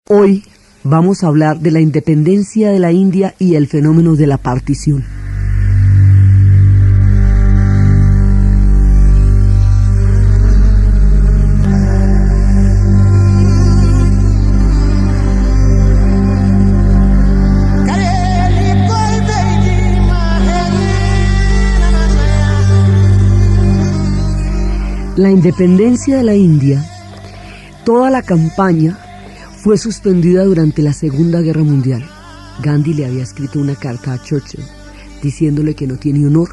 Hoy vamos a hablar de la independencia de la India y el fenómeno de la partición. La independencia de la India, toda la campaña fue suspendida durante la Segunda Guerra Mundial. Gandhi le había escrito una carta a Churchill diciéndole que no tiene honor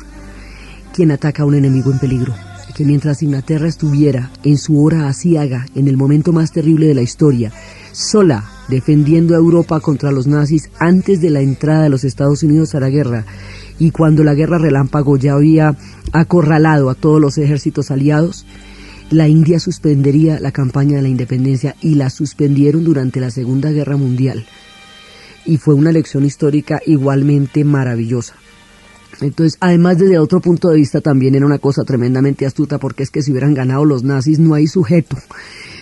quien ataca a un enemigo en peligro, que mientras Inglaterra estuviera en su hora aciaga, en el momento más terrible de la historia, sola defendiendo a Europa contra los nazis antes de la entrada de los Estados Unidos a la guerra, y cuando la guerra relámpago ya había acorralado a todos los ejércitos aliados, la India suspendería la campaña de la independencia, y la suspendieron durante la Segunda Guerra Mundial. Y fue una lección histórica igualmente maravillosa. Entonces, además desde otro punto de vista también era una cosa tremendamente astuta, porque es que si hubieran ganado los nazis no hay sujeto.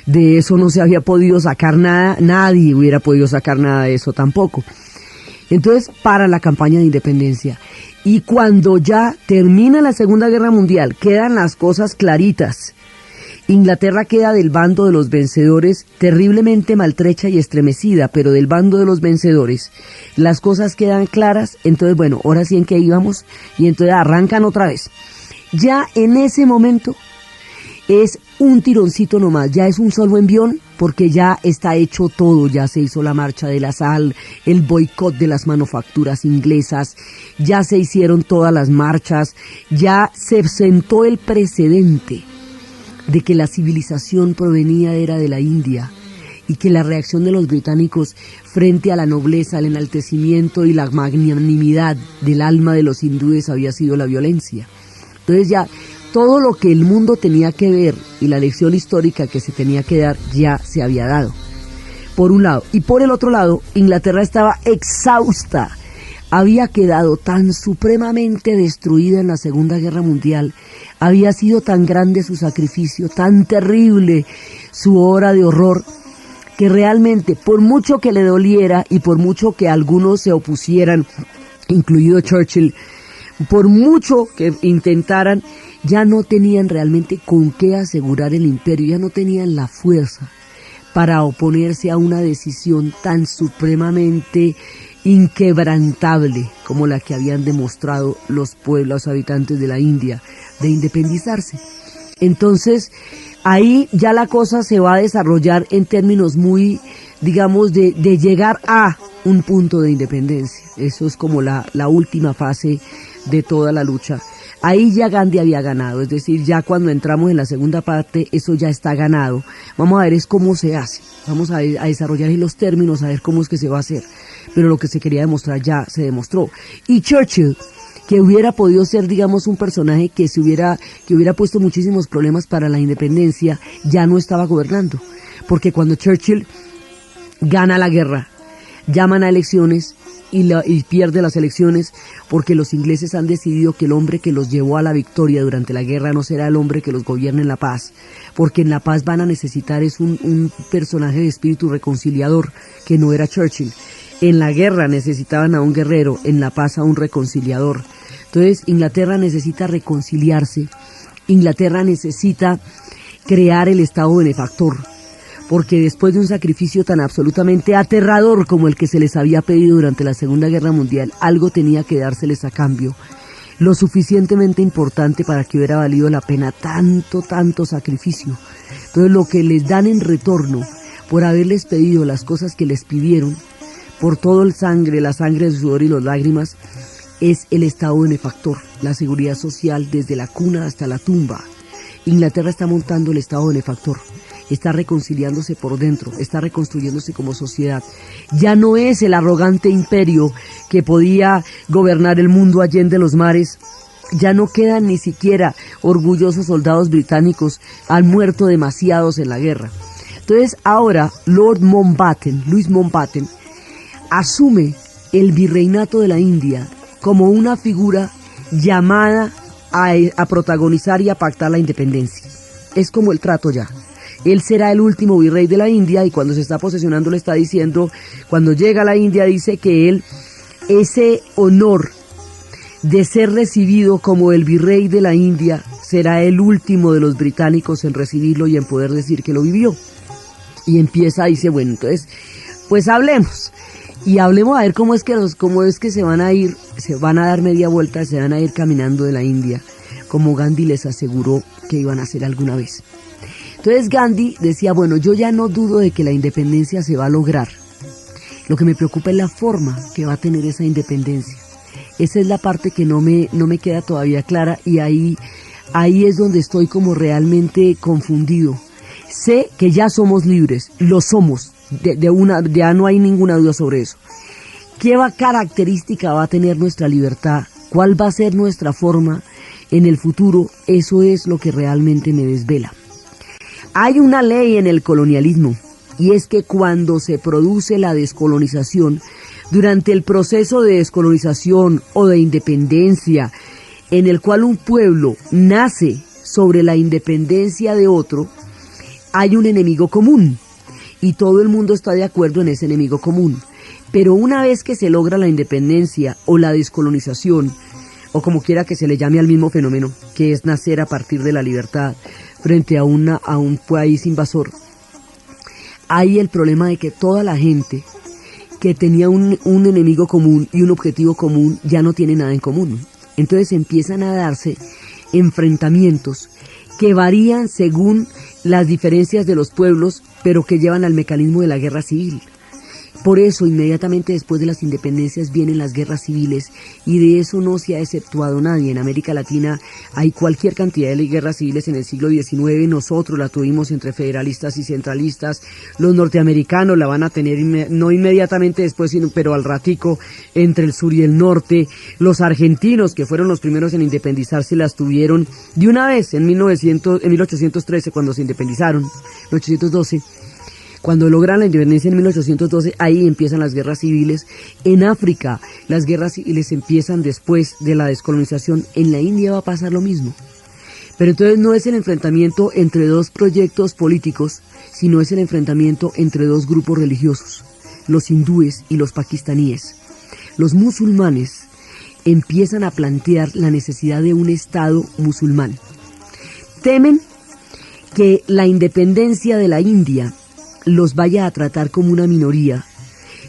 De eso no se había podido sacar nada, nadie hubiera podido sacar nada de eso tampoco. Entonces, para la campaña de independencia. Y cuando ya termina la Segunda Guerra Mundial, quedan las cosas claritas. Inglaterra queda del bando de los vencedores, terriblemente maltrecha y estremecida, pero del bando de los vencedores las cosas quedan claras. Entonces, bueno, ahora sí en qué íbamos, y entonces arrancan otra vez. Ya en ese momento es un tironcito nomás, ya es un solo envión, porque ya está hecho todo, ya se hizo la marcha de la sal, el boicot de las manufacturas inglesas, ya se hicieron todas las marchas, ya se sentó el precedente de que la civilización era de la India, y que la reacción de los británicos frente a la nobleza, el enaltecimiento y la magnanimidad del alma de los hindúes había sido la violencia. Entonces ya todo lo que el mundo tenía que ver y la lección histórica que se tenía que dar ya se había dado, por un lado. Y por el otro lado, Inglaterra estaba exhausta, había quedado tan supremamente destruida en la Segunda Guerra Mundial, había sido tan grande su sacrificio, tan terrible su hora de horror, que realmente, por mucho que le doliera y por mucho que algunos se opusieran, incluido Churchill, por mucho que intentaran, ya no tenían realmente con qué asegurar el imperio, ya no tenían la fuerza para oponerse a una decisión tan supremamente inquebrantable como la que habían demostrado los pueblos habitantes de la India, de independizarse. Entonces, ahí ya la cosa se va a desarrollar en términos muy, digamos, de llegar a un punto de independencia. Eso es como la última fase de toda la lucha. Ahí ya Gandhi había ganado, es decir, ya cuando entramos en la segunda parte, eso ya está ganado. Vamos a ver es cómo se hace, vamos a desarrollar ahí los términos, a ver cómo es que se va a hacer. Pero lo que se quería demostrar ya se demostró. Y Churchill, que hubiera podido ser, digamos, un personaje que hubiera puesto muchísimos problemas para la independencia, ya no estaba gobernando. Porque cuando Churchill gana la guerra, llaman a elecciones y pierde las elecciones, porque los ingleses han decidido que el hombre que los llevó a la victoria durante la guerra no será el hombre que los gobierne en la paz, porque en la paz van a necesitar es un personaje de espíritu reconciliador, que no era Churchill. En la guerra necesitaban a un guerrero, en la paz a un reconciliador. Entonces Inglaterra necesita reconciliarse, Inglaterra necesita crear el Estado benefactor, porque después de un sacrificio tan absolutamente aterrador como el que se les había pedido durante la Segunda Guerra Mundial, algo tenía que dárseles a cambio, lo suficientemente importante para que hubiera valido la pena tanto sacrificio. Entonces lo que les dan en retorno por haberles pedido las cosas que les pidieron, por todo la sangre, el sudor y las lágrimas, es el Estado benefactor, la seguridad social desde la cuna hasta la tumba. Inglaterra está montando el Estado benefactor, está reconciliándose por dentro, está reconstruyéndose como sociedad. Ya no es el arrogante imperio que podía gobernar el mundo allende los mares. Ya no quedan ni siquiera orgullosos soldados británicos, han muerto demasiados en la guerra. Entonces ahora Luis Mountbatten, asume el virreinato de la India como una figura llamada a protagonizar y a pactar la independencia. Es como el trato ya. Él será el último virrey de la India, y cuando se está posesionando le está diciendo, cuando llega a la India dice que él, ese honor de ser recibido como el virrey de la India, será el último de los británicos en recibirlo y en poder decir que lo vivió. Y empieza, dice, bueno, entonces, pues hablemos. Y hablemos a ver cómo es que se van a ir, se van a dar media vuelta, se van a ir caminando de la India, como Gandhi les aseguró que iban a hacer alguna vez. Entonces Gandhi decía, bueno, yo ya no dudo de que la independencia se va a lograr. Lo que me preocupa es la forma que va a tener esa independencia. Esa es la parte que no me queda todavía clara, y ahí es donde estoy como realmente confundido. Sé que ya somos libres, lo somos, ya no hay ninguna duda sobre eso. ¿Qué característica va a tener nuestra libertad? ¿Cuál va a ser nuestra forma en el futuro? Eso es lo que realmente me desvela. Hay una ley en el colonialismo, y es que cuando se produce la descolonización, durante el proceso de descolonización o de independencia, en el cual un pueblo nace sobre la independencia de otro, hay un enemigo común, y todo el mundo está de acuerdo en ese enemigo común. Pero una vez que se logra la independencia o la descolonización, o como quiera que se le llame al mismo fenómeno, que es nacer a partir de la libertad frente a un país invasor, hay el problema de que toda la gente que tenía un enemigo común y un objetivo común ya no tiene nada en común. Entonces empiezan a darse enfrentamientos que varían según las diferencias de los pueblos, pero que llevan al mecanismo de la guerra civil. Por eso, inmediatamente después de las independencias vienen las guerras civiles, y de eso no se ha exceptuado nadie. En América Latina hay cualquier cantidad de guerras civiles en el siglo XIX, nosotros la tuvimos entre federalistas y centralistas, los norteamericanos la van a tener no inmediatamente después, pero al ratico, entre el sur y el norte, los argentinos, que fueron los primeros en independizarse, las tuvieron de una vez en 1813, cuando se independizaron, 1812, cuando logran la independencia en 1812, ahí empiezan las guerras civiles. En África, las guerras civiles empiezan después de la descolonización. En la India va a pasar lo mismo. Pero entonces no es el enfrentamiento entre dos proyectos políticos, sino es el enfrentamiento entre dos grupos religiosos, los hindúes y los pakistaníes. Los musulmanes empiezan a plantear la necesidad de un Estado musulmán. Temen que la independencia de la India los vaya a tratar como una minoría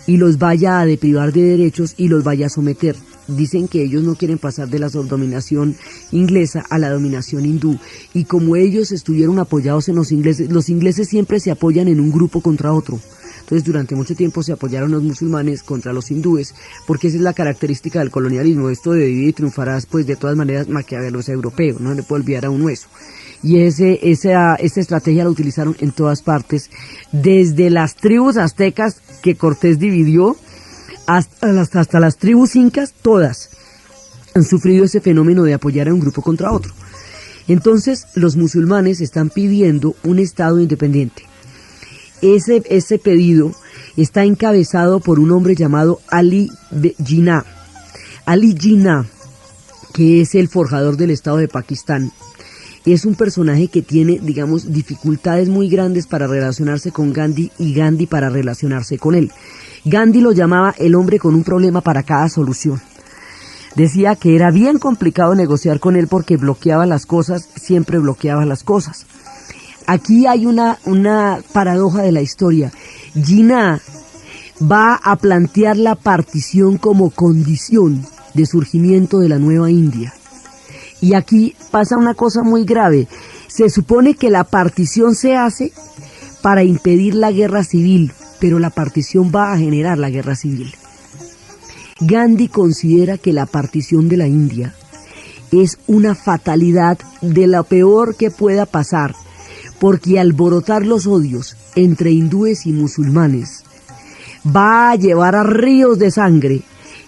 y los vaya a deprivar de derechos y los vaya a someter. Dicen que ellos no quieren pasar de la subdominación inglesa a la dominación hindú, y como ellos estuvieron apoyados en los ingleses siempre se apoyan en un grupo contra otro. Entonces durante mucho tiempo se apoyaron los musulmanes contra los hindúes, porque esa es la característica del colonialismo. Esto de dividir y triunfarás, pues de todas maneras Maquiavelo es europeo, no le puedo olvidar a uno eso. Y esta estrategia la utilizaron en todas partes, desde las tribus aztecas que Cortés dividió, hasta las tribus incas, todas han sufrido ese fenómeno de apoyar a un grupo contra otro. Entonces los musulmanes están pidiendo un Estado independiente. Ese pedido está encabezado por un hombre llamado Ali Jinnah. Ali Jinnah, que es el forjador del Estado de Pakistán, es un personaje que tiene, digamos, dificultades muy grandes para relacionarse con Gandhi y Gandhi para relacionarse con él. Gandhi lo llamaba el hombre con un problema para cada solución. Decía que era bien complicado negociar con él porque bloqueaba las cosas, siempre bloqueaba las cosas. Aquí hay una paradoja de la historia. Jinnah va a plantear la partición como condición de surgimiento de la nueva India. Y aquí pasa una cosa muy grave. Se supone que la partición se hace para impedir la guerra civil, pero la partición va a generar la guerra civil. Gandhi considera que la partición de la India es una fatalidad de lo peor que pueda pasar, porque alborotar los odios entre hindúes y musulmanes va a llevar a ríos de sangre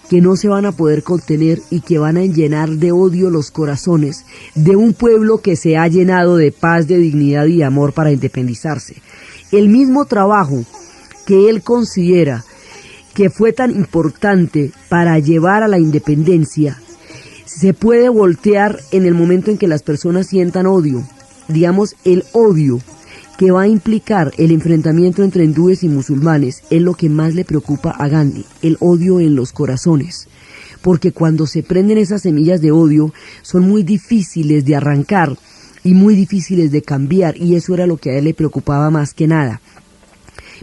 que no se van a poder contener y que van a llenar de odio los corazones de un pueblo que se ha llenado de paz, de dignidad y amor para independizarse. El mismo trabajo que él considera que fue tan importante para llevar a la independencia se puede voltear en el momento en que las personas sientan odio. Digamos, el odio que va a implicar el enfrentamiento entre hindúes y musulmanes es lo que más le preocupa a Gandhi, el odio en los corazones. Porque cuando se prenden esas semillas de odio son muy difíciles de arrancar y muy difíciles de cambiar, y eso era lo que a él le preocupaba más que nada.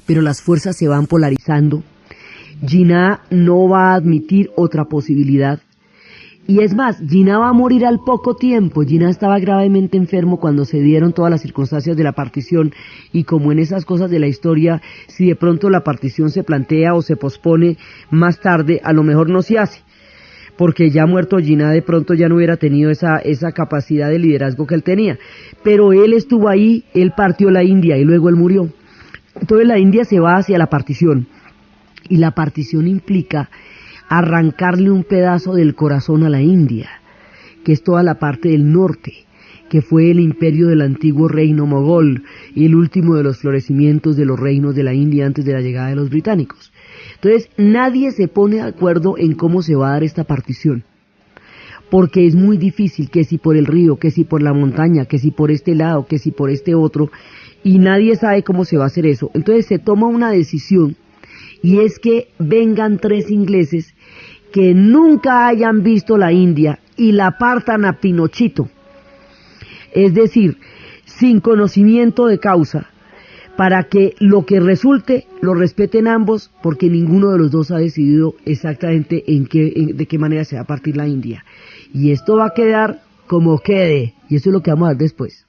Pero las fuerzas se van polarizando. Jinnah no va a admitir otra posibilidad. Y es más, Jinnah va a morir al poco tiempo. Jinnah estaba gravemente enfermo cuando se dieron todas las circunstancias de la partición, y como en esas cosas de la historia, si de pronto la partición se plantea o se pospone más tarde, a lo mejor no se hace, porque ya muerto Jinnah de pronto ya no hubiera tenido esa capacidad de liderazgo que él tenía. Pero él estuvo ahí, él partió la India y luego él murió. Entonces la India se va hacia la partición, y la partición implica arrancarle un pedazo del corazón a la India, que es toda la parte del norte, que fue el imperio del antiguo reino mogol y el último de los florecimientos de los reinos de la India antes de la llegada de los británicos. Entonces nadie se pone de acuerdo en cómo se va a dar esta partición, porque es muy difícil, que si por el río, que si por la montaña, que si por este lado, que si por este otro, y nadie sabe cómo se va a hacer eso. Entonces se toma una decisión, y es que vengan 3 ingleses que nunca hayan visto la India y la partan a pinochito, es decir, sin conocimiento de causa, para que lo que resulte lo respeten ambos, porque ninguno de los dos ha decidido exactamente de qué manera se va a partir la India. Y esto va a quedar como quede, y eso es lo que vamos a ver después.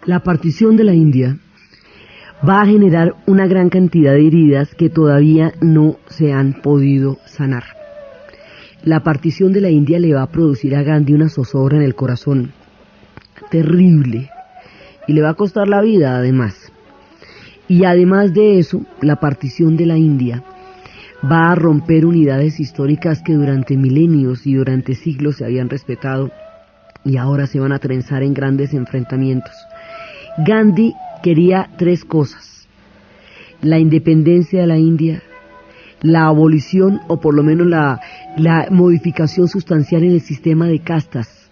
La partición de la India va a generar una gran cantidad de heridas que todavía no se han podido sanar. La partición de la India le va a producir a Gandhi una zozobra en el corazón terrible, y le va a costar la vida además. Y además de eso, la partición de la India va a romper unidades históricas que durante milenios y durante siglos se habían respetado, y ahora se van a trenzar en grandes enfrentamientos. Gandhi quería 3 cosas: la independencia de la India, la abolición o por lo menos la modificación sustancial en el sistema de castas,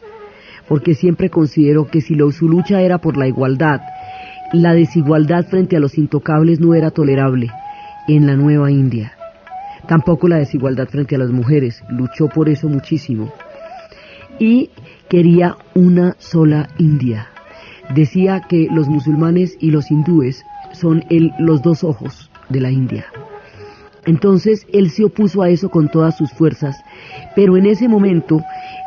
porque siempre consideró que si su lucha era por la igualdad, la desigualdad frente a los intocables no era tolerable en la nueva India. Tampoco la desigualdad frente a las mujeres, luchó por eso muchísimo. Y quería una sola India. Decía que los musulmanes y los hindúes son los 2 ojos de la India. Entonces él se opuso a eso con todas sus fuerzas, pero en ese momento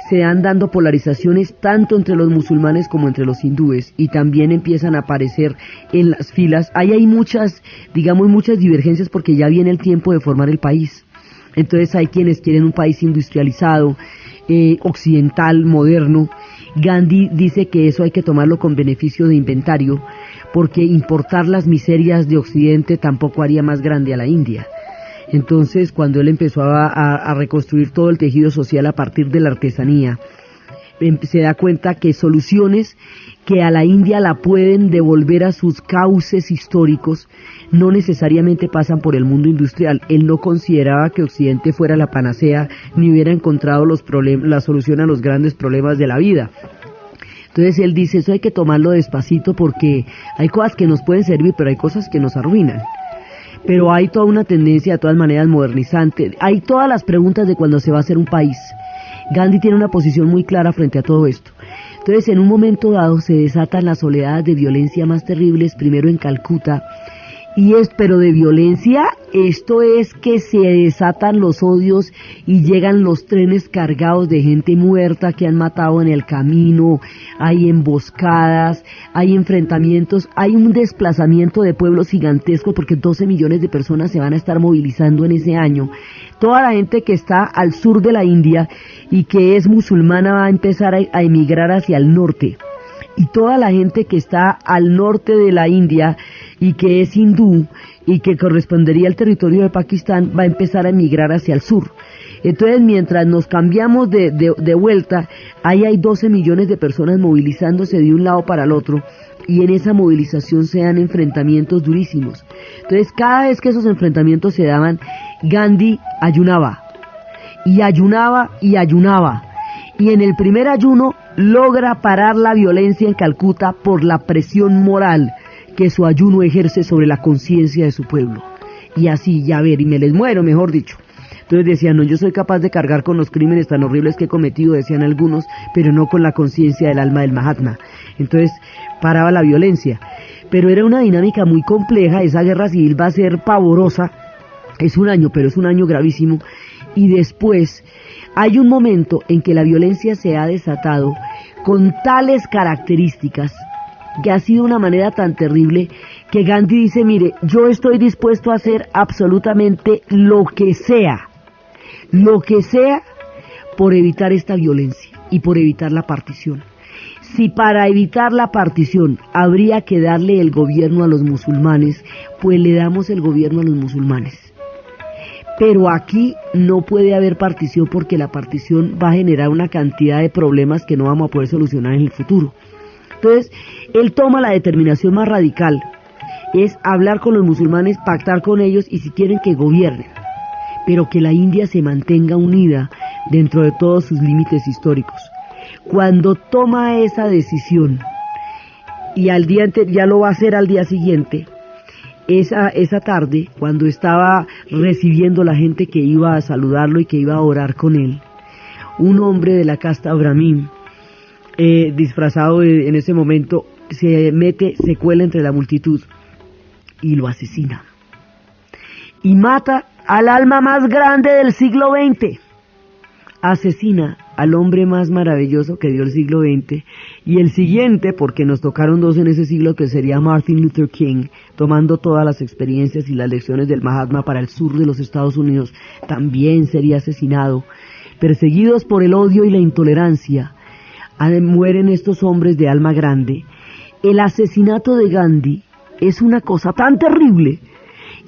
se dan dando polarizaciones tanto entre los musulmanes como entre los hindúes, y también empiezan a aparecer en las filas. Ahí hay muchas divergencias, porque ya viene el tiempo de formar el país. Entonces hay quienes quieren un país industrializado, occidental, moderno. Gandhi dice que eso hay que tomarlo con beneficio de inventario, porque importar las miserias de Occidente tampoco haría más grande a la India. Entonces, cuando él empezó a reconstruir todo el tejido social a partir de la artesanía, se da cuenta que soluciones que a la India la pueden devolver a sus cauces históricos no necesariamente pasan por el mundo industrial. Él no consideraba que Occidente fuera la panacea, ni hubiera encontrado la solución a los grandes problemas de la vida. Entonces él dice, eso hay que tomarlo despacito, porque hay cosas que nos pueden servir, pero hay cosas que nos arruinan. Pero hay toda una tendencia, de todas maneras, modernizante. Hay todas las preguntas de cuando se va a hacer un país. Gandhi tiene una posición muy clara frente a todo esto. Entonces, en un momento dado, se desatan las oleadas de violencia más terribles, primero en Calcuta, pero de violencia esto es que se desatan los odios y llegan los trenes cargados de gente muerta que han matado en el camino, hay emboscadas, hay enfrentamientos, hay un desplazamiento de pueblos gigantescos porque 12 millones de personas se van a estar movilizando en ese año. Toda la gente que está al sur de la India y que es musulmana va a empezar a emigrar hacia el norte. Y toda la gente que está al norte de la India y que es hindú y que correspondería al territorio de Pakistán va a empezar a emigrar hacia el sur. Entonces, mientras nos cambiamos de vuelta, ahí hay 12 millones de personas movilizándose de un lado para el otro, y en esa movilización se dan enfrentamientos durísimos. Entonces, cada vez que esos enfrentamientos se daban, Gandhi ayunaba, y ayunaba, y ayunaba. Y en el primer ayuno logra parar la violencia en Calcuta por la presión moral que su ayuno ejerce sobre la conciencia de su pueblo. Y así, ya ver, y me les muero, mejor dicho. Entonces decían, no, yo soy capaz de cargar con los crímenes tan horribles que he cometido, decían algunos, pero no con la conciencia del alma del Mahatma. Entonces paraba la violencia. Pero era una dinámica muy compleja, esa guerra civil va a ser pavorosa, es un año, pero es un año gravísimo. Y después hay un momento en que la violencia se ha desatado con tales características, que ha sido una manera tan terrible, que Gandhi dice, mire, yo estoy dispuesto a hacer absolutamente lo que sea por evitar esta violencia y por evitar la partición. Si para evitar la partición habría que darle el gobierno a los musulmanes, pues le damos el gobierno a los musulmanes. Pero aquí no puede haber partición porque la partición va a generar una cantidad de problemas que no vamos a poder solucionar en el futuro. Entonces, él toma la determinación más radical, es hablar con los musulmanes, pactar con ellos y si quieren que gobiernen, pero que la India se mantenga unida dentro de todos sus límites históricos. Cuando toma esa decisión, y al día ya lo va a hacer al día siguiente, esa tarde, cuando estaba recibiendo la gente que iba a saludarlo y que iba a orar con él, un hombre de la casta brahmin, disfrazado en ese momento, se cuela entre la multitud y lo asesina. Y mata al alma más grande del siglo XX. Asesina al hombre más maravilloso que dio el siglo XX, y el siguiente, porque nos tocaron dos en ese siglo, que sería Martin Luther King, tomando todas las experiencias y las lecciones del Mahatma para el sur de los Estados Unidos, también sería asesinado. Perseguidos por el odio y la intolerancia, mueren estos hombres de alma grande. El asesinato de Gandhi es una cosa tan terrible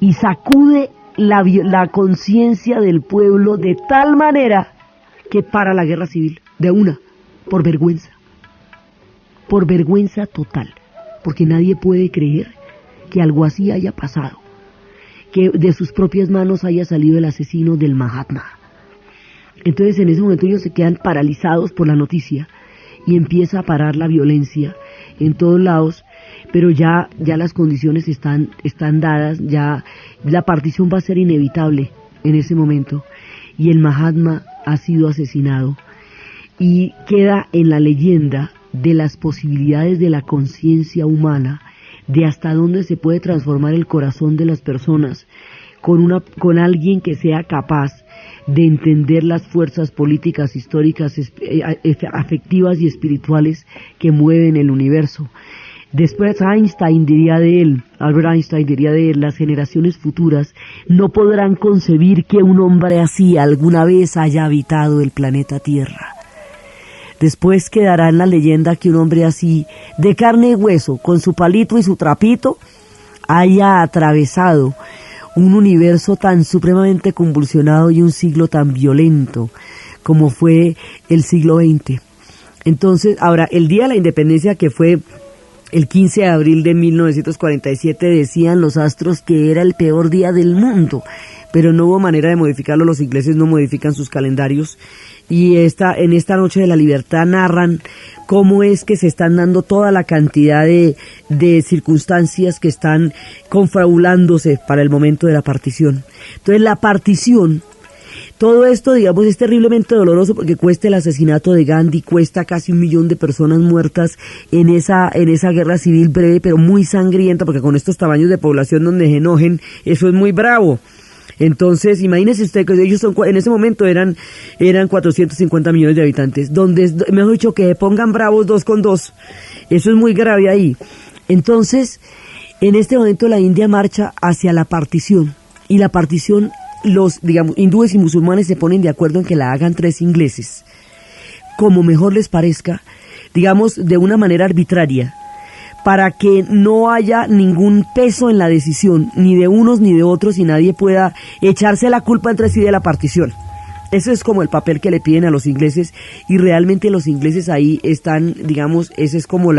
y sacude la conciencia del pueblo de tal manera que para la guerra civil, de una, por vergüenza total, porque nadie puede creer que algo así haya pasado, que de sus propias manos haya salido el asesino del Mahatma. Entonces en ese momento ellos se quedan paralizados por la noticia y empieza a parar la violencia en todos lados, pero ya las condiciones están dadas, ya la partición va a ser inevitable en ese momento, y el Mahatma ha sido asesinado, y queda en la leyenda de las posibilidades de la conciencia humana, de hasta dónde se puede transformar el corazón de las personas con alguien que sea capaz de entender las fuerzas políticas, históricas, afectivas y espirituales que mueven el universo. Después Albert Einstein diría de él, las generaciones futuras no podrán concebir que un hombre así alguna vez haya habitado el planeta Tierra. Después quedará en la leyenda que un hombre así, de carne y hueso, con su palito y su trapito, haya atravesado un universo tan supremamente convulsionado y un siglo tan violento como fue el siglo XX. Entonces, ahora, el Día de la Independencia, que fue el 15 de abril de 1947, decían los astros que era el peor día del mundo, pero no hubo manera de modificarlo. Los ingleses no modifican sus calendarios, y en esta noche de la libertad narran cómo es que se están dando toda la cantidad de circunstancias que están confabulándose para el momento de la partición. Entonces la partición Todo esto, digamos, es terriblemente doloroso porque cuesta el asesinato de Gandhi, cuesta casi 1 millón de personas muertas en esa guerra civil breve, pero muy sangrienta, porque con estos tamaños de población donde se enojen, eso es muy bravo. Entonces, imagínese usted que ellos en ese momento eran 450 millones de habitantes, donde, mejor dicho, que se pongan bravos 2 con 2. Eso es muy grave ahí. Entonces, en este momento la India marcha hacia la partición, y la partición, los, digamos, hindúes y musulmanes se ponen de acuerdo en que la hagan 3 ingleses, como mejor les parezca, digamos, de una manera arbitraria, para que no haya ningún peso en la decisión, ni de unos ni de otros, y nadie pueda echarse la culpa entre sí de la partición. Ese es como el papel que le piden a los ingleses, y realmente los ingleses ahí están, digamos, ese es como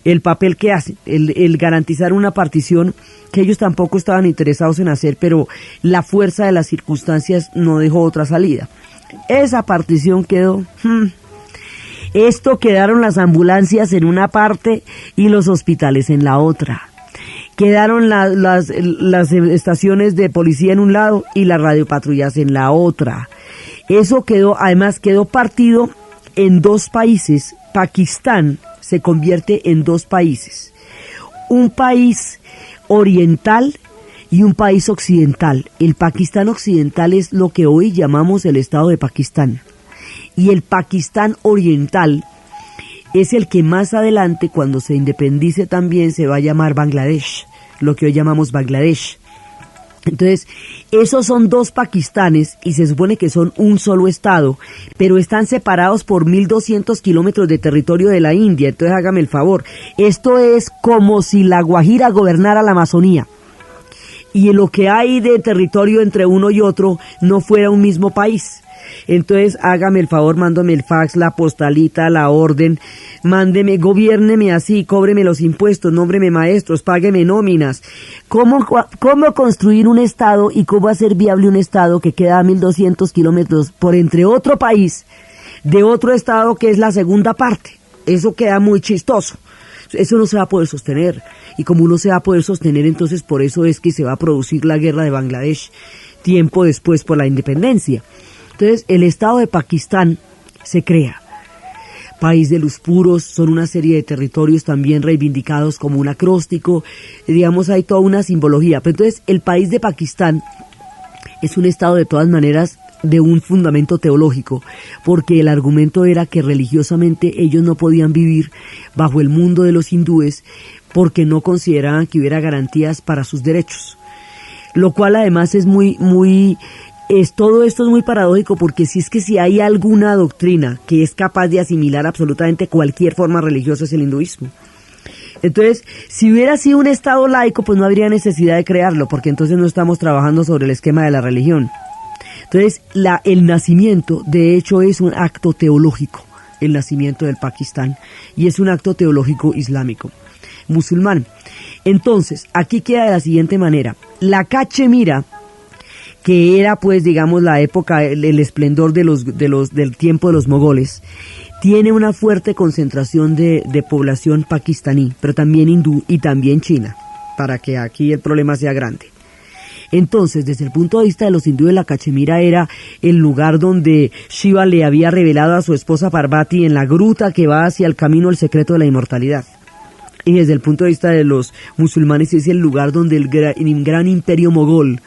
el papel que hacen, el garantizar una partición que ellos tampoco estaban interesados en hacer, pero la fuerza de las circunstancias no dejó otra salida. Esa partición quedó... Quedaron las ambulancias en una parte y los hospitales en la otra. Quedaron las estaciones de policía en un lado y las radiopatrullas en la otra. Eso además quedó partido en 2 países. Pakistán se convierte en 2 países. Un país oriental y un país occidental. El Pakistán occidental es lo que hoy llamamos el Estado de Pakistán. Y el Pakistán oriental es el que más adelante, cuando se independice también, se va a llamar Bangladesh, lo que hoy llamamos Bangladesh. Entonces, esos son 2 Pakistanes y se supone que son un solo estado, pero están separados por 1.200 kilómetros de territorio de la India. Entonces, hágame el favor, esto es como si la Guajira gobernara la Amazonía y lo que hay de territorio entre uno y otro no fuera un mismo país. Entonces, hágame el favor, mándame el fax, la postalita, la orden, mándeme, gobiérneme así, cóbreme los impuestos, nómbreme maestros, págueme nóminas. ¿Cómo construir un estado y cómo hacer viable un estado que queda a 1.200 kilómetros por entre otro país de otro estado que es la segunda parte? Eso queda muy chistoso. Eso no se va a poder sostener. Y como no se va a poder sostener, entonces por eso es que se va a producir la guerra de Bangladesh tiempo después por la independencia. Entonces, el Estado de Pakistán se crea. País de luz puros, son una serie de territorios también reivindicados como un acróstico, digamos, hay toda una simbología. Pero entonces, el país de Pakistán es un Estado de todas maneras de un fundamento teológico, porque el argumento era que religiosamente ellos no podían vivir bajo el mundo de los hindúes porque no consideraban que hubiera garantías para sus derechos. Lo cual además es todo esto es muy paradójico, porque si hay alguna doctrina que es capaz de asimilar absolutamente cualquier forma religiosa, es el hinduismo. Entonces, si hubiera sido un estado laico, pues no habría necesidad de crearlo, porque entonces no estamos trabajando sobre el esquema de la religión. Entonces, el nacimiento, de hecho, es un acto teológico, el nacimiento del Pakistán, y es un acto teológico islámico, musulmán. Entonces, aquí queda de la siguiente manera: la Cachemira, que era, pues, digamos, la época, el esplendor del tiempo de los mogoles, tiene una fuerte concentración de población pakistaní, pero también hindú y también china, para que aquí el problema sea grande. Entonces, desde el punto de vista de los hindúes, la Cachemira era el lugar donde Shiva le había revelado a su esposa Parvati en la gruta que va hacia el camino del secreto de la inmortalidad. Y desde el punto de vista de los musulmanes es el lugar donde el gran imperio mogol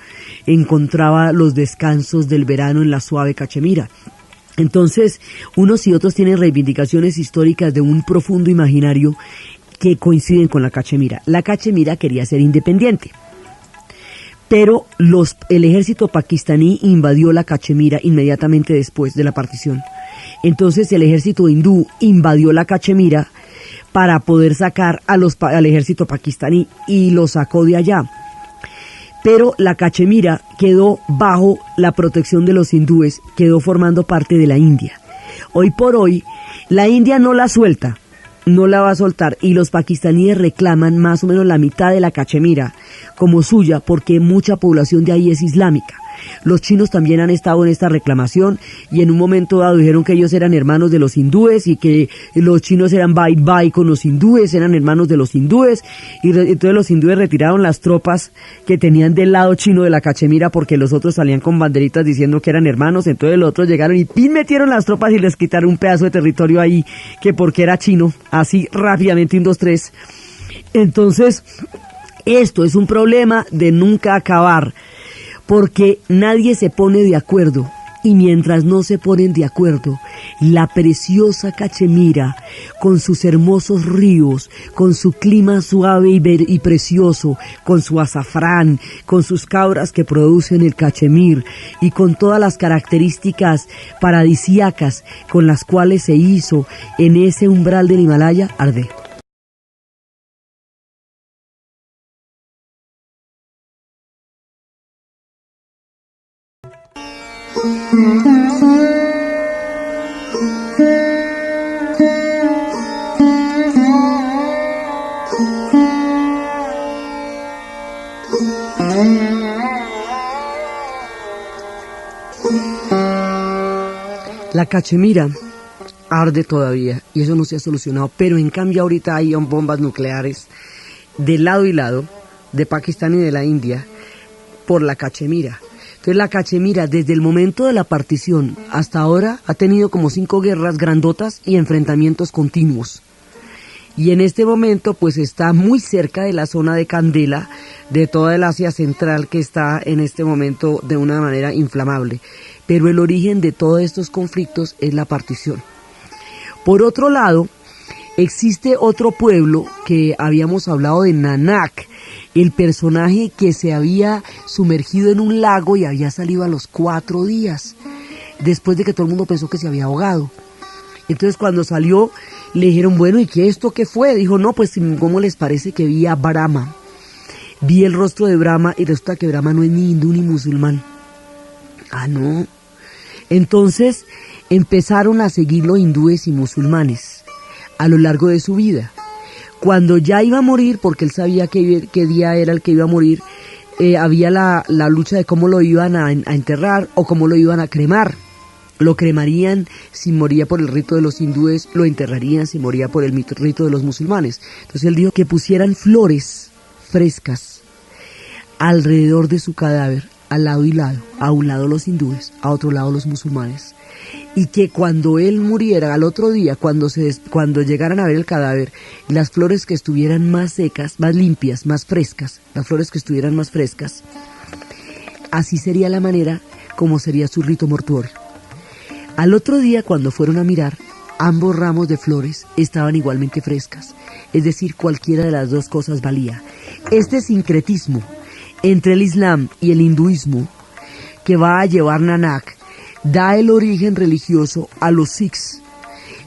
encontraba los descansos del verano en la suave Cachemira. Entonces, unos y otros tienen reivindicaciones históricas de un profundo imaginario que coinciden con la Cachemira. La Cachemira quería ser independiente, pero el ejército pakistaní invadió la Cachemira inmediatamente después de la partición. Entonces, el ejército hindú invadió la Cachemira para poder sacar al ejército pakistaní y lo sacó de allá. Pero la Cachemira quedó bajo la protección de los hindúes, quedó formando parte de la India. Hoy por hoy, la India no la suelta, no la va a soltar, y los pakistaníes reclaman más o menos la mitad de la Cachemira como suya, porque mucha población de ahí es islámica. Los chinos también han estado en esta reclamación y en un momento dado dijeron que ellos eran hermanos de los hindúes y que los chinos eran bye bye con los hindúes, eran hermanos de los hindúes y entonces los hindúes retiraron las tropas que tenían del lado chino de la Cachemira porque los otros salían con banderitas diciendo que eran hermanos, entonces los otros llegaron y ¡pin! Metieron las tropas y les quitaron un pedazo de territorio ahí que porque era chino, así rápidamente, 1, 2, 3. Entonces, esto es un problema de nunca acabar, porque nadie se pone de acuerdo, y mientras no se ponen de acuerdo, la preciosa Cachemira, con sus hermosos ríos, con su clima suave y precioso, con su azafrán, con sus cabras que producen el cachemir, y con todas las características paradisíacas con las cuales se hizo en ese umbral del Himalaya, arde. La Cachemira arde todavía y eso no se ha solucionado, pero en cambio ahorita hay bombas nucleares de lado y lado, de Pakistán y de la India, por la Cachemira. Entonces la Cachemira desde el momento de la partición hasta ahora ha tenido como 5 guerras grandotas y enfrentamientos continuos. Y en este momento pues está muy cerca de la zona de Candela, de toda el Asia Central que está en este momento de una manera inflamable. Pero el origen de todos estos conflictos es la partición. Por otro lado, existe otro pueblo que habíamos hablado de Nanak, el personaje que se había sumergido en un lago y había salido a los 4 días, después de que todo el mundo pensó que se había ahogado. Entonces cuando salió le dijeron, bueno, ¿y qué esto qué fue? Dijo, no, pues ¿cómo les parece que vi a Brahma? Vi el rostro de Brahma y resulta que Brahma no es ni hindú ni musulmán. Ah, no. Entonces empezaron a seguirlo hindúes y musulmanes a lo largo de su vida. Cuando ya iba a morir, porque él sabía qué día era el que iba a morir, había la lucha de cómo lo iban a enterrar o cómo lo iban a cremar. Lo cremarían si moría por el rito de los hindúes, lo enterrarían si moría por el rito de los musulmanes. Entonces él dijo que pusieran flores frescas alrededor de su cadáver, al lado y lado, a un lado los hindúes, a otro lado los musulmanes, y que cuando él muriera, al otro día, cuando llegaran a ver el cadáver, las flores que estuvieran más secas, más limpias, más frescas, las flores que estuvieran más frescas, así sería la manera como sería su rito mortuorio. Al otro día, cuando fueron a mirar, ambos ramos de flores estaban igualmente frescas, es decir, cualquiera de las dos cosas valía. Este sincretismo entre el Islam y el hinduismo que va a llevar Nanak da el origen religioso a los Sikhs.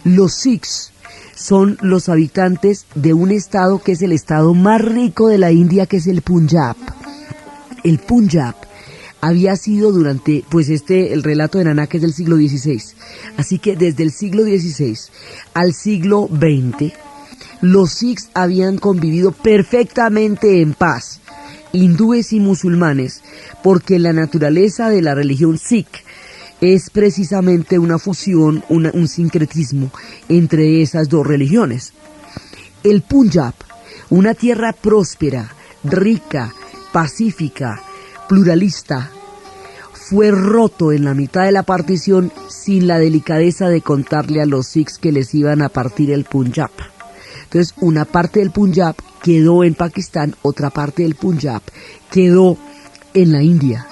Los Sikhs son los habitantes de un estado que es el estado más rico de la India, que es el Punjab. El Punjab había sido durante, el relato de Nanak es del siglo XVI, así que desde el siglo XVI al siglo XX, los Sikhs habían convivido perfectamente en paz, hindúes y musulmanes, porque la naturaleza de la religión Sikh es precisamente una fusión, un sincretismo entre esas dos religiones. El Punjab, una tierra próspera, rica, pacífica, pluralista, fue roto en la mitad de la partición sin la delicadeza de contarle a los Sikhs que les iban a partir el Punjab. Entonces, una parte del Punjab quedó en Pakistán, otra parte del Punjab quedó en la India.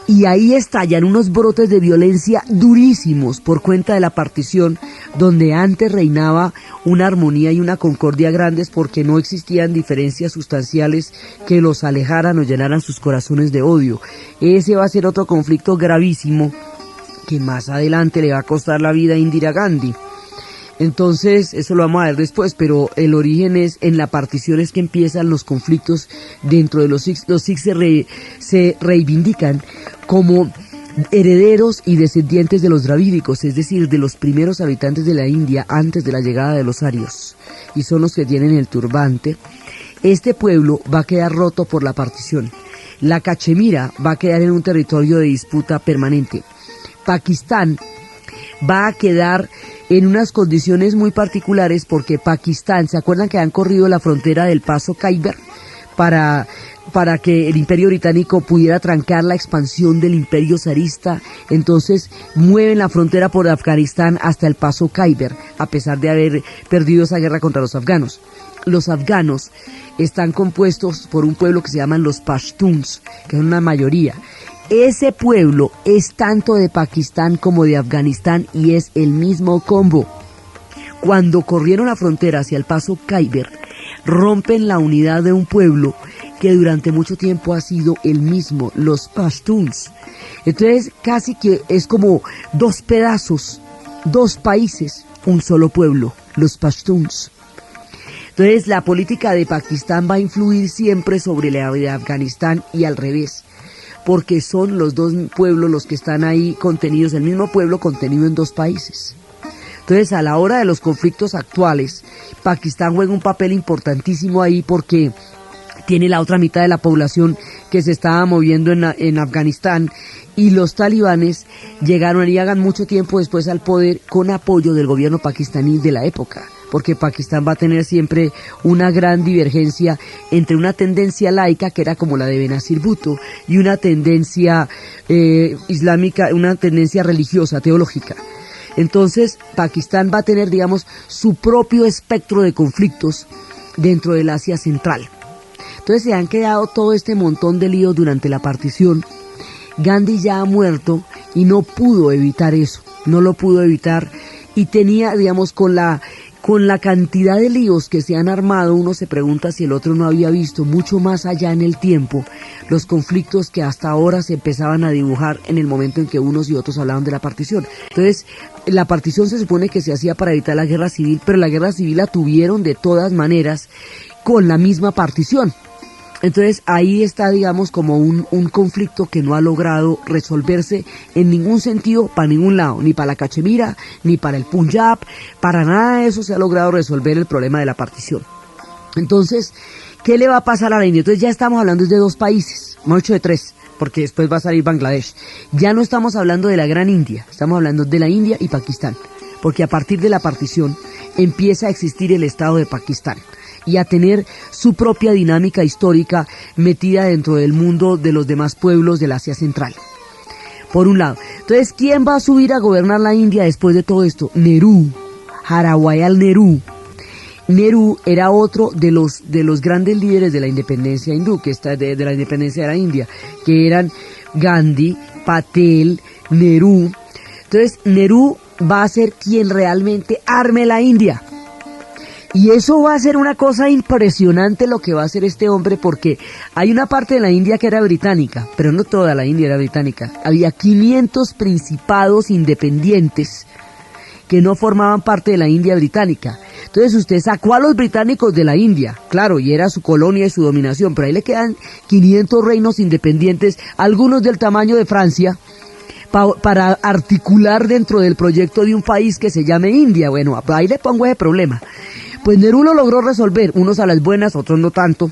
Y ahí estallan unos brotes de violencia durísimos por cuenta de la partición, donde antes reinaba una armonía y una concordia grandes porque no existían diferencias sustanciales que los alejaran o llenaran sus corazones de odio. Ese va a ser otro conflicto gravísimo que más adelante le va a costar la vida a Indira Gandhi. Entonces, eso lo vamos a ver después, pero el origen es en la partición, es que empiezan los conflictos dentro de los Sikhs. Los Sikhs se reivindican como herederos y descendientes de los dravídicos, es decir, de los primeros habitantes de la India antes de la llegada de los arios, y son los que tienen el turbante. Este pueblo va a quedar roto por la partición. la Cachemira va a quedar en un territorio de disputa permanente. Pakistán va a quedar en unas condiciones muy particulares porque Pakistán, ¿se acuerdan que han corrido la frontera del paso Khyber para que el Imperio Británico pudiera trancar la expansión del Imperio zarista? Entonces mueven la frontera por Afganistán hasta el paso Khyber, a pesar de haber perdido esa guerra contra los afganos. Los afganos están compuestos por un pueblo que se llaman los Pashtuns, que son una mayoría. Ese pueblo es tanto de Pakistán como de Afganistán y es el mismo combo. Cuando corrieron la frontera hacia el paso Khyber, rompen la unidad de un pueblo que durante mucho tiempo ha sido el mismo, los Pashtuns. Entonces casi que es como dos pedazos, dos países, un solo pueblo, los Pashtuns. Entonces la política de Pakistán va a influir siempre sobre la de Afganistán y al revés, porque son los dos pueblos los que están ahí contenidos, el mismo pueblo contenido en dos países. Entonces, a la hora de los conflictos actuales, Pakistán juega un papel importantísimo ahí porque tiene la otra mitad de la población que se estaba moviendo en Afganistán, y los talibanes llegan mucho tiempo después al poder con apoyo del gobierno pakistaní de la época, porque Pakistán va a tener siempre una gran divergencia entre una tendencia laica, que era como la de Benazir Bhutto, y una tendencia islámica, una tendencia religiosa, teológica. Entonces, Pakistán va a tener, digamos, su propio espectro de conflictos dentro del Asia Central. Entonces se han quedado todo este montón de líos durante la partición. Gandhi ya ha muerto y no pudo evitar eso, no lo pudo evitar, y tenía, digamos, con la cantidad de líos que se han armado, uno se pregunta si el otro no había visto mucho más allá en el tiempo los conflictos que hasta ahora se empezaban a dibujar en el momento en que unos y otros hablaban de la partición. Entonces, la partición se supone que se hacía para evitar la guerra civil, pero la guerra civil la tuvieron de todas maneras con la misma partición. Entonces ahí está, digamos, como un conflicto que no ha logrado resolverse en ningún sentido, para ningún lado, ni para la Cachemira, ni para el Punjab, para nada de eso se ha logrado resolver el problema de la partición. Entonces, ¿qué le va a pasar a la India? Entonces ya estamos hablando de dos países, no de tres, porque después va a salir Bangladesh. Ya no estamos hablando de la gran India, estamos hablando de la India y Pakistán, porque a partir de la partición empieza a existir el Estado de Pakistán y a tener su propia dinámica histórica metida dentro del mundo de los demás pueblos del Asia Central. Por un lado. Entonces, ¿quién va a subir a gobernar la India después de todo esto? Nehru, Jawaharlal Nehru. Nehru era otro de los grandes líderes de la independencia hindú, que está de la independencia de la India, que eran Gandhi, Patel, Nehru. Entonces, Nehru va a ser quien realmente arme la India. Y eso va a ser una cosa impresionante lo que va a hacer este hombre, porque hay una parte de la India que era británica, pero no toda la India era británica. Había 500 principados independientes que no formaban parte de la India británica. Entonces usted sacó a los británicos de la India, claro, y era su colonia y su dominación, pero ahí le quedan 500 reinos independientes, algunos del tamaño de Francia, para articular dentro del proyecto de un país que se llame India. Bueno, ahí le pongo ese problema. Pues Nehru lo logró resolver, unos a las buenas, otros no tanto.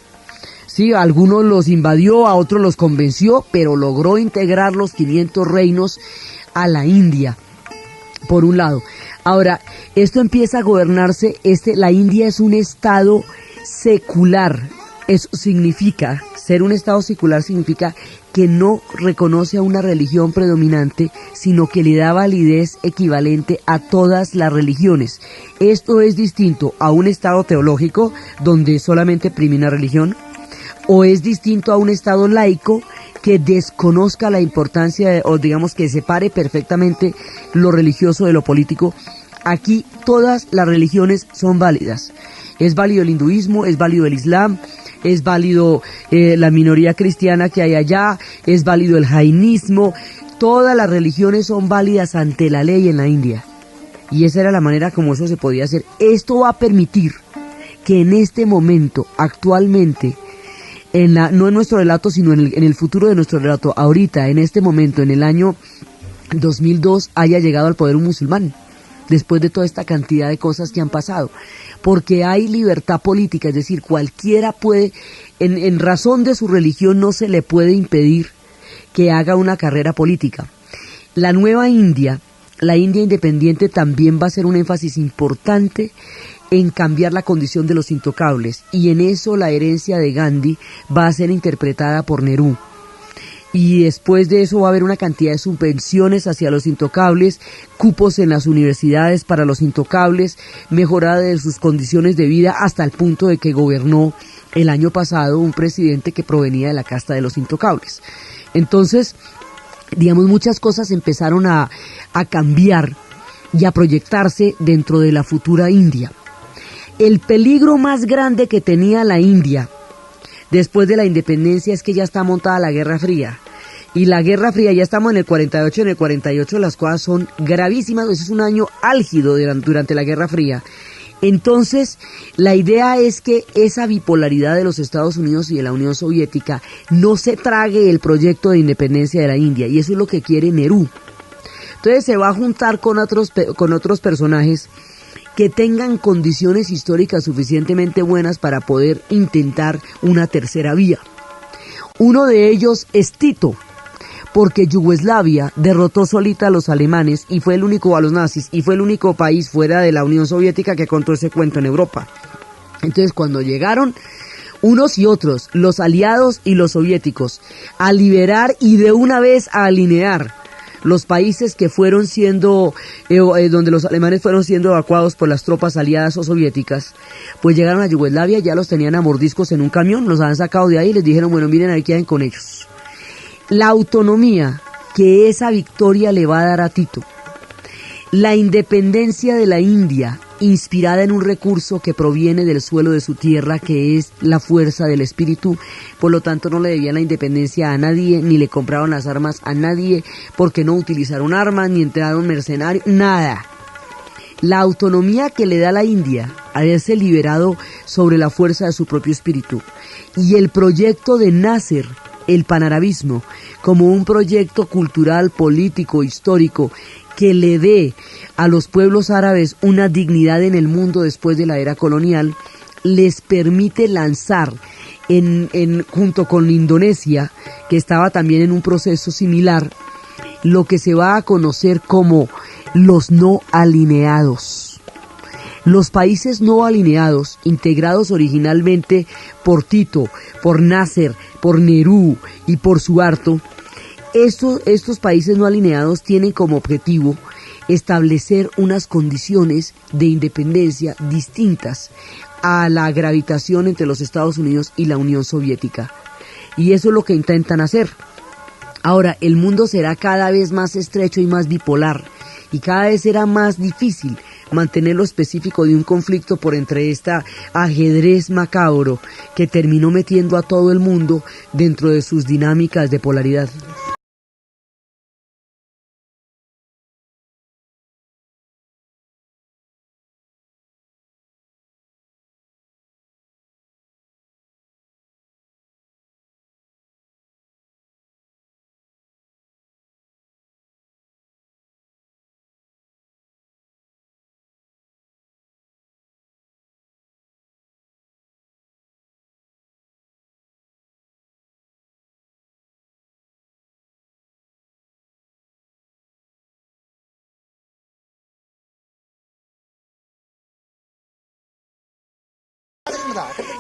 Sí, a algunos los invadió, a otros los convenció, pero logró integrar los 500 reinos a la India, por un lado. Ahora, esto empieza a gobernarse, la India es un estado secular. Eso significa, ser un estado secular significa que no reconoce a una religión predominante, sino que le da validez equivalente a todas las religiones. Esto es distinto a un estado teológico, donde solamente prime una religión, o es distinto a un estado laico que desconozca la importancia, o digamos que separe perfectamente lo religioso de lo político. Aquí todas las religiones son válidas. Es válido el hinduismo, es válido el islam, es válido la minoría cristiana que hay allá, es válido el jainismo. Todas las religiones son válidas ante la ley en la India. Y esa era la manera como eso se podía hacer. Esto va a permitir que en este momento, actualmente, no en nuestro relato, sino en el futuro de nuestro relato, ahorita, en este momento, en el año 2002, haya llegado al poder un musulmán. después de toda esta cantidad de cosas que han pasado, porque hay libertad política, es decir, cualquiera puede, en razón de su religión no se le puede impedir que haga una carrera política. La nueva India, la India independiente, también va a ser un énfasis importante en cambiar la condición de los intocables, y en eso la herencia de Gandhi va a ser interpretada por Nehru. Y después de eso va a haber una cantidad de subvenciones hacia los intocables, cupos en las universidades para los intocables, mejorada de sus condiciones de vida, hasta el punto de que gobernó el año pasado un presidente que provenía de la casta de los intocables. Entonces, digamos, muchas cosas empezaron a cambiar y a proyectarse dentro de la futura India. El peligro más grande que tenía la India después de la independencia es que ya está montada la Guerra Fría. Y la Guerra Fría, ya estamos en el 48, en el 48 las cosas son gravísimas, ese es un año álgido durante la Guerra Fría. Entonces, la idea es que esa bipolaridad de los Estados Unidos y de la Unión Soviética no se trague el proyecto de independencia de la India, y eso es lo que quiere Nehru. Entonces se va a juntar con otros personajes que tengan condiciones históricas suficientemente buenas para poder intentar una tercera vía. Uno de ellos es Tito, porque Yugoslavia derrotó solita a los alemanes y fue el único, a los nazis, y fue el único país fuera de la Unión Soviética que contó ese cuento en Europa. Entonces, cuando llegaron unos y otros, los aliados y los soviéticos, a liberar y de una vez a alinear los países que fueron siendo, donde los alemanes fueron siendo evacuados por las tropas aliadas o soviéticas, pues llegaron a Yugoslavia, ya los tenían a mordiscos en un camión, los han sacado de ahí y les dijeron, bueno, miren, ahí queden con ellos. La autonomía que esa victoria le va a dar a Tito, la independencia de la India, inspirada en un recurso que proviene del suelo de su tierra, que es la fuerza del espíritu, por lo tanto no le debían la independencia a nadie, ni le compraron las armas a nadie, porque no utilizaron armas, ni entraron mercenarios, nada. La autonomía que le da la India, haberse liberado sobre la fuerza de su propio espíritu, y el proyecto de Nasser, el panarabismo, como un proyecto cultural, político, histórico, que le dé a los pueblos árabes una dignidad en el mundo después de la era colonial, les permite lanzar junto con Indonesia, que estaba también en un proceso similar, lo que se va a conocer como los no alineados. Los países no alineados, integrados originalmente por Tito, por Nasser, por Nehru y por Suharto, estos países no alineados tienen como objetivo establecer unas condiciones de independencia distintas a la gravitación entre los Estados Unidos y la Unión Soviética. Y eso es lo que intentan hacer. Ahora, el mundo será cada vez más estrecho y más bipolar, y cada vez será más difícil mantener lo específico de un conflicto por entre esta ajedrez macabro que terminó metiendo a todo el mundo dentro de sus dinámicas de polaridad.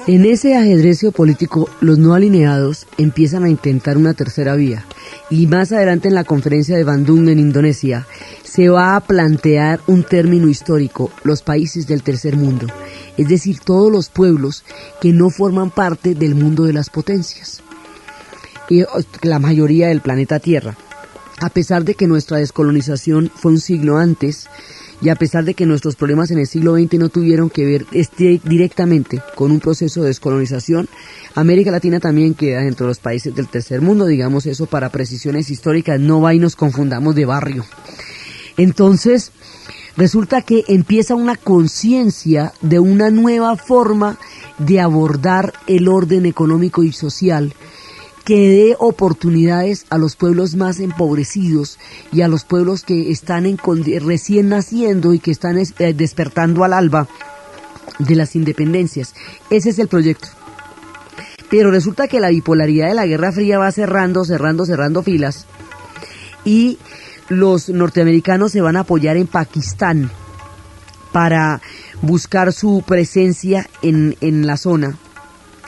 En ese ajedrez geopolítico, los no alineados empiezan a intentar una tercera vía, y más adelante en la conferencia de Bandung en Indonesia se va a plantear un término histórico, los países del tercer mundo, es decir, todos los pueblos que no forman parte del mundo de las potencias, y la mayoría del planeta Tierra. A pesar de que nuestra descolonización fue un siglo antes, y a pesar de que nuestros problemas en el siglo XX no tuvieron que ver directamente con un proceso de descolonización, América Latina también queda dentro de los países del tercer mundo, digamos eso para precisiones históricas, no va y nos confundamos de barrio. Entonces, resulta que empieza una conciencia de una nueva forma de abordar el orden económico y social que dé oportunidades a los pueblos más empobrecidos y a los pueblos que están recién naciendo y que están despertando al alba de las independencias. Ese es el proyecto. Pero resulta que la bipolaridad de la Guerra Fría va cerrando filas, y los norteamericanos se van a apoyar en Pakistán para buscar su presencia en la zona,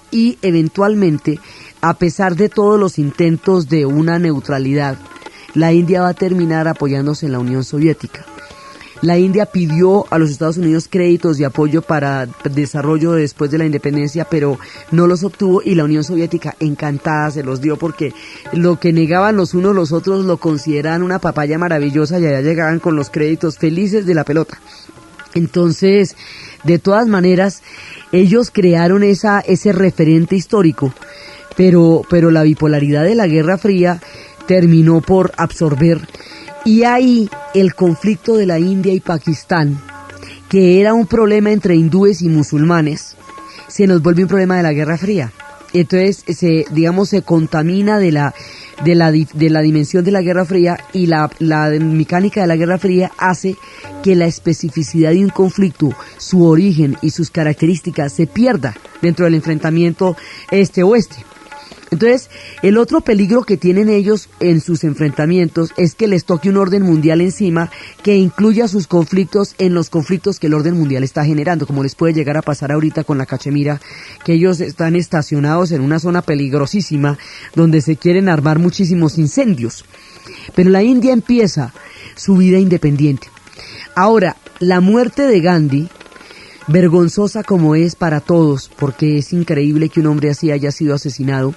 y eventualmente, a pesar de todos los intentos de una neutralidad, la India va a terminar apoyándose en la Unión Soviética. La India pidió a los Estados Unidos créditos de apoyo para desarrollo después de la independencia, pero no los obtuvo, y la Unión Soviética encantada se los dio, porque lo que negaban los unos los otros lo consideraban una papaya maravillosa, y allá llegaban con los créditos felices de la pelota. Entonces, de todas maneras, ellos crearon ese referente histórico, pero la bipolaridad de la Guerra Fría terminó por absorber, y ahí el conflicto de la India y Pakistán, que era un problema entre hindúes y musulmanes, se nos vuelve un problema de la Guerra Fría. Entonces se contamina de la dimensión de la Guerra Fría, y la mecánica de la Guerra Fría hace que la especificidad de un conflicto, su origen y sus características se pierda dentro del enfrentamiento este-oeste. Entonces, el otro peligro que tienen ellos en sus enfrentamientos es que les toque un orden mundial encima que incluya sus conflictos en los conflictos que el orden mundial está generando, como les puede llegar a pasar ahorita con la Cachemira, que ellos están estacionados en una zona peligrosísima donde se quieren armar muchísimos incendios. Pero la India empieza su vida independiente. Ahora, la muerte de Gandhi, vergonzosa como es para todos, porque es increíble que un hombre así haya sido asesinado,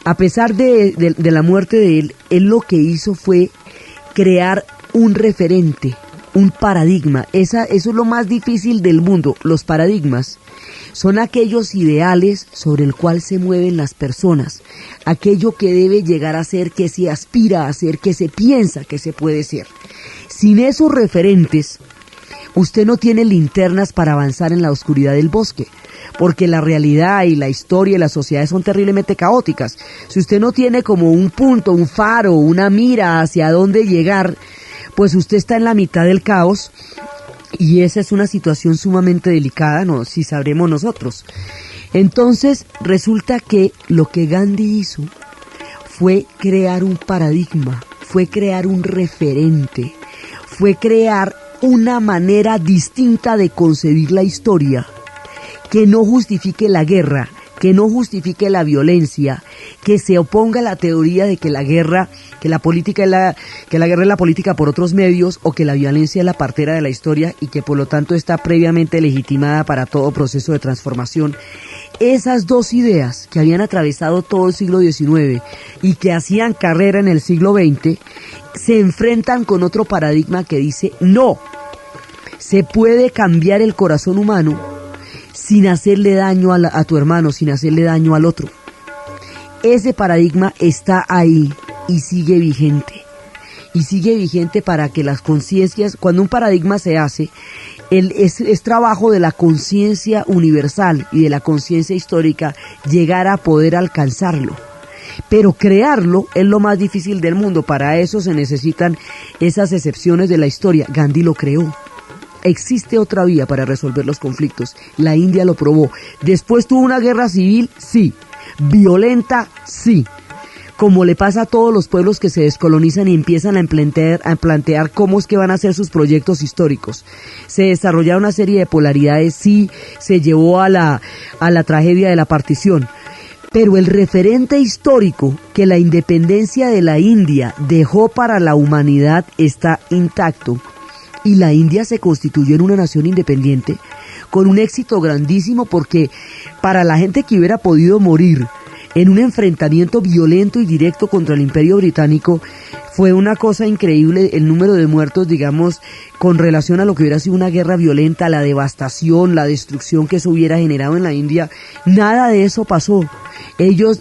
a pesar de la muerte de él lo que hizo fue crear un referente, un paradigma. Eso es lo más difícil del mundo. Los paradigmas son aquellos ideales sobre el cual se mueven las personas, aquello que debe llegar a ser, que se aspira a ser, que se piensa que se puede ser. Sin esos referentes, usted no tiene linternas para avanzar en la oscuridad del bosque, porque la realidad y la historia y las sociedades son terriblemente caóticas. Si usted no tiene como un punto, un faro, una mira hacia dónde llegar, pues usted está en la mitad del caos, y esa es una situación sumamente delicada, ¿no? Si sabremos nosotros. Entonces, resulta que lo que Gandhi hizo fue crear un paradigma, fue crear un referente, fue crear una manera distinta de concebir la historia, que no justifique la guerra, que no justifique la violencia, que se oponga a la teoría de que la guerra es la política por otros medios, o que la violencia es la partera de la historia y que por lo tanto está previamente legitimada para todo proceso de transformación. Esas dos ideas que habían atravesado todo el siglo XIX y que hacían carrera en el siglo XX, se enfrentan con otro paradigma que dice: no, se puede cambiar el corazón humano sin hacerle daño a tu hermano, sin hacerle daño al otro. Ese paradigma está ahí y sigue vigente. Y sigue vigente para que las conciencias, cuando un paradigma se hace, es trabajo de la conciencia universal y de la conciencia histórica llegar a poder alcanzarlo. Pero crearlo es lo más difícil del mundo. Para eso se necesitan esas excepciones de la historia. Gandhi lo creó. Existe otra vía para resolver los conflictos. La India lo probó. Después tuvo una guerra civil, sí. Violenta, sí. Como le pasa a todos los pueblos que se descolonizan y empiezan a plantear cómo es que van a hacer sus proyectos históricos. Se desarrollaron una serie de polaridades, sí. Se llevó a la tragedia de la partición. Pero el referente histórico que la independencia de la India dejó para la humanidad está intacto. Y la India se constituyó en una nación independiente con un éxito grandísimo, porque para la gente que hubiera podido morir en un enfrentamiento violento y directo contra el Imperio Británico, fue una cosa increíble el número de muertos, digamos, con relación a lo que hubiera sido una guerra violenta, la devastación, la destrucción que eso hubiera generado en la India. Nada de eso pasó.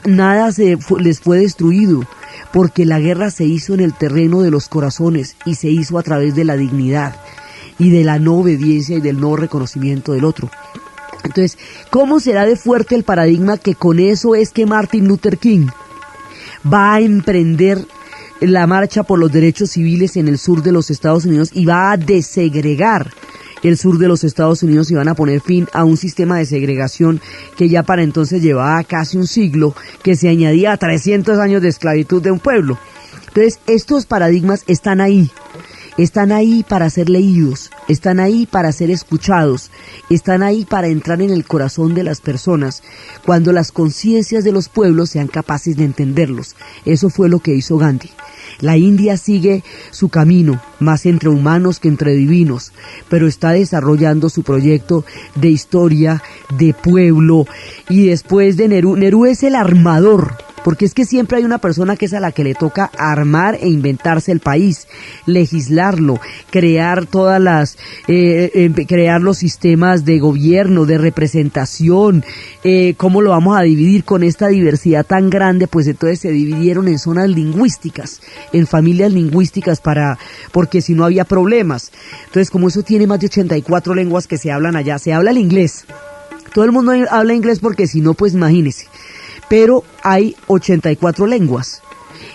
Nada les fue destruido, porque la guerra se hizo en el terreno de los corazones y se hizo a través de la dignidad y de la no obediencia y del no reconocimiento del otro. Entonces, ¿cómo será de fuerte el paradigma que con eso es que Martin Luther King va a emprender la marcha por los derechos civiles en el sur de los Estados Unidos y va a desegregar el sur de los Estados Unidos y van a poner fin a un sistema de segregación que ya para entonces llevaba casi un siglo, que se añadía a 300 años de esclavitud de un pueblo. Entonces, estos paradigmas están ahí para ser leídos, están ahí para ser escuchados, están ahí para entrar en el corazón de las personas, cuando las conciencias de los pueblos sean capaces de entenderlos. Eso fue lo que hizo Gandhi. La India sigue su camino, más entre humanos que entre divinos, pero está desarrollando su proyecto de historia, de pueblo, y después de Nehru es el armador, porque es que siempre hay una persona que es a la que le toca armar e inventarse el país, legislarlo, crear crear los sistemas de gobierno, de representación, cómo lo vamos a dividir con esta diversidad tan grande. Pues entonces se dividieron en zonas lingüísticas, en familias lingüísticas porque si no había problemas. Entonces, como eso tiene más de 84 lenguas que se hablan allá, se habla el inglés. Todo el mundo habla inglés porque si no, pues imagínese. Pero hay 84 lenguas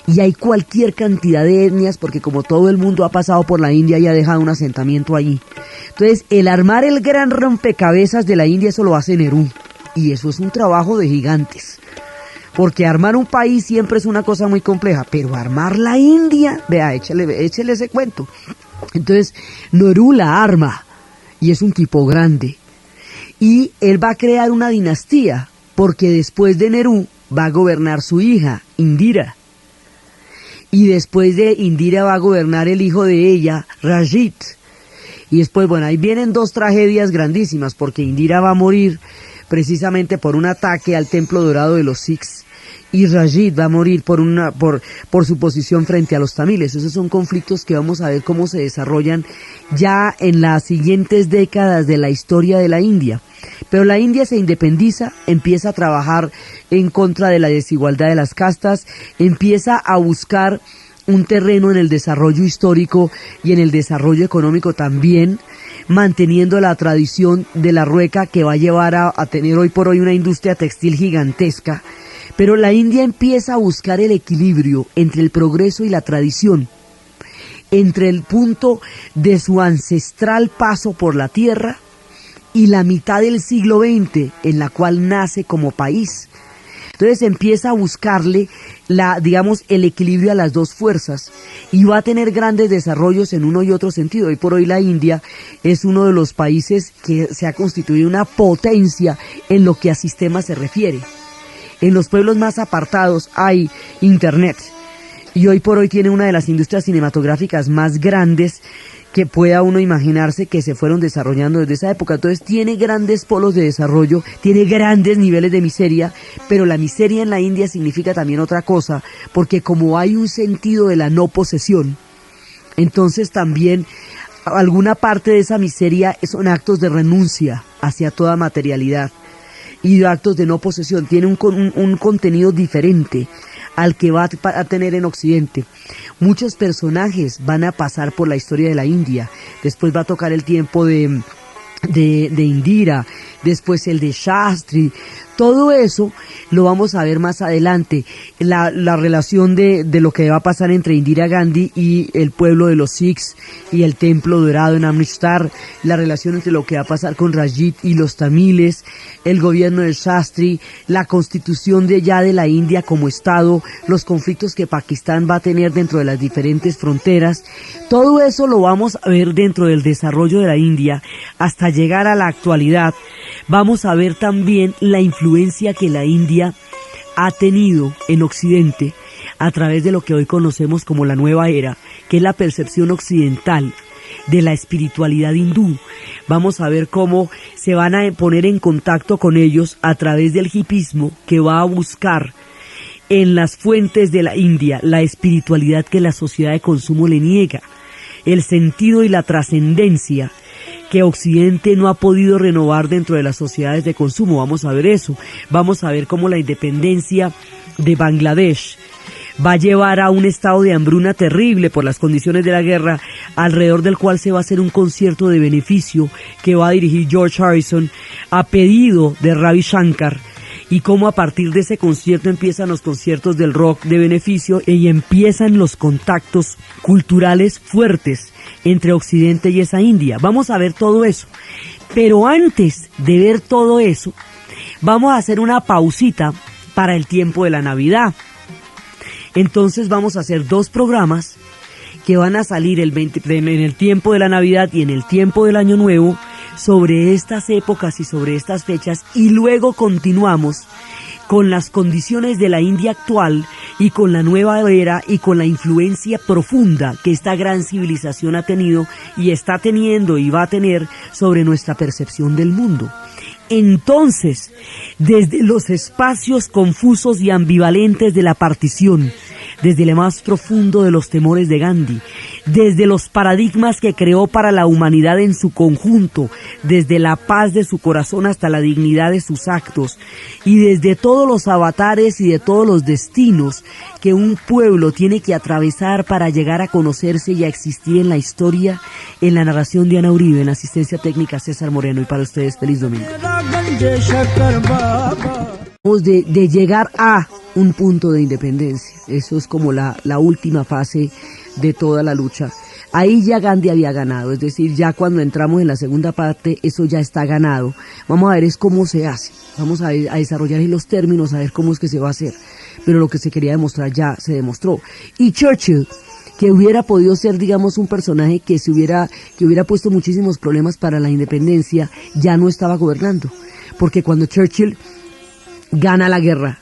y hay cualquier cantidad de etnias porque como todo el mundo ha pasado por la India y ha dejado un asentamiento allí. Entonces, el armar el gran rompecabezas de la India, eso lo hace Nehru, y eso es un trabajo de gigantes. Porque armar un país siempre es una cosa muy compleja, pero armar la India, vea, échele ese cuento. Entonces, Nehru la arma y es un tipo grande. Y él va a crear una dinastía, porque después de Nehru va a gobernar su hija, Indira. Y después de Indira va a gobernar el hijo de ella, Rajit. Y después, bueno, ahí vienen dos tragedias grandísimas, porque Indira va a morir precisamente por un ataque al templo dorado de los Sikhs. Y Rajit va a morir por su posición frente a los tamiles. Esos son conflictos que vamos a ver cómo se desarrollan ya en las siguientes décadas de la historia de la India. Pero la India se independiza, empieza a trabajar en contra de la desigualdad de las castas, empieza a buscar un terreno en el desarrollo histórico y en el desarrollo económico también, manteniendo la tradición de la rueca que va a llevar a tener hoy por hoy una industria textil gigantesca. Pero la India empieza a buscar el equilibrio entre el progreso y la tradición, entre el punto de su ancestral paso por la tierra y la mitad del siglo XX en la cual nace como país. Entonces empieza a buscarle el equilibrio a las dos fuerzas y va a tener grandes desarrollos en uno y otro sentido. Hoy por hoy la India es uno de los países que se ha constituido una potencia en lo que a sistemas se refiere. En los pueblos más apartados hay internet y hoy por hoy tiene una de las industrias cinematográficas más grandes que pueda uno imaginarse, que se fueron desarrollando desde esa época. Entonces tiene grandes polos de desarrollo, tiene grandes niveles de miseria, pero la miseria en la India significa también otra cosa, porque como hay un sentido de la no posesión, entonces también alguna parte de esa miseria son actos de renuncia hacia toda materialidad y de actos de no posesión. Tiene un contenido diferente al que va a tener en Occidente. Muchos personajes van a pasar por la historia de la India. Después va a tocar el tiempo de Indira, después el de Shastri. Todo eso lo vamos a ver más adelante. La relación de lo que va a pasar entre Indira Gandhi y el pueblo de los Sikhs y el templo dorado en Amritsar. La relación entre lo que va a pasar con Rajit y los tamiles, el gobierno de Shastri, la constitución de la India como Estado, los conflictos que Pakistán va a tener dentro de las diferentes fronteras. Todo eso lo vamos a ver dentro del desarrollo de la India hasta llegar a la actualidad. Vamos a ver también la influencia que la India ha tenido en Occidente a través de lo que hoy conocemos como la nueva era, que es la percepción occidental de la espiritualidad hindú. Vamos a ver cómo se van a poner en contacto con ellos a través del hipismo, que va a buscar en las fuentes de la India la espiritualidad que la sociedad de consumo le niega, el sentido y la trascendencia que Occidente no ha podido renovar dentro de las sociedades de consumo. Vamos a ver eso. Vamos a ver cómo la independencia de Bangladesh va a llevar a un estado de hambruna terrible por las condiciones de la guerra, alrededor del cual se va a hacer un concierto de beneficio que va a dirigir George Harrison a pedido de Ravi Shankar, y cómo a partir de ese concierto empiezan los conciertos del rock de beneficio y empiezan los contactos culturales fuertes entre Occidente y esa India. Vamos a ver todo eso. Pero antes de ver todo eso, vamos a hacer una pausita para el tiempo de la Navidad. Entonces vamos a hacer 2 programas que van a salir en el tiempo de la Navidad y en el tiempo del Año Nuevo sobre estas épocas y sobre estas fechas, y luego continuamos con las condiciones de la India actual y con la nueva era y con la influencia profunda que esta gran civilización ha tenido y está teniendo y va a tener sobre nuestra percepción del mundo. Entonces, desde los espacios confusos y ambivalentes de la partición, desde el más profundo de los temores de Gandhi, desde los paradigmas que creó para la humanidad en su conjunto, desde la paz de su corazón hasta la dignidad de sus actos, y desde todos los avatares y de todos los destinos que un pueblo tiene que atravesar para llegar a conocerse y a existir en la historia, en la narración de Ana Uribe, en la asistencia técnica César Moreno, y para ustedes feliz domingo. De llegar a un punto de independencia, eso es como la última fase de toda la lucha. Ahí ya Gandhi había ganado, es decir, ya cuando entramos en la segunda parte, eso ya está ganado. Vamos a ver es cómo se hace, vamos a desarrollar ahí los términos, a ver cómo es que se va a hacer, pero lo que se quería demostrar ya se demostró. Y Churchill, que hubiera podido ser, digamos, un personaje que hubiera puesto muchísimos problemas para la independencia, ya no estaba gobernando, porque cuando Churchill gana la guerra,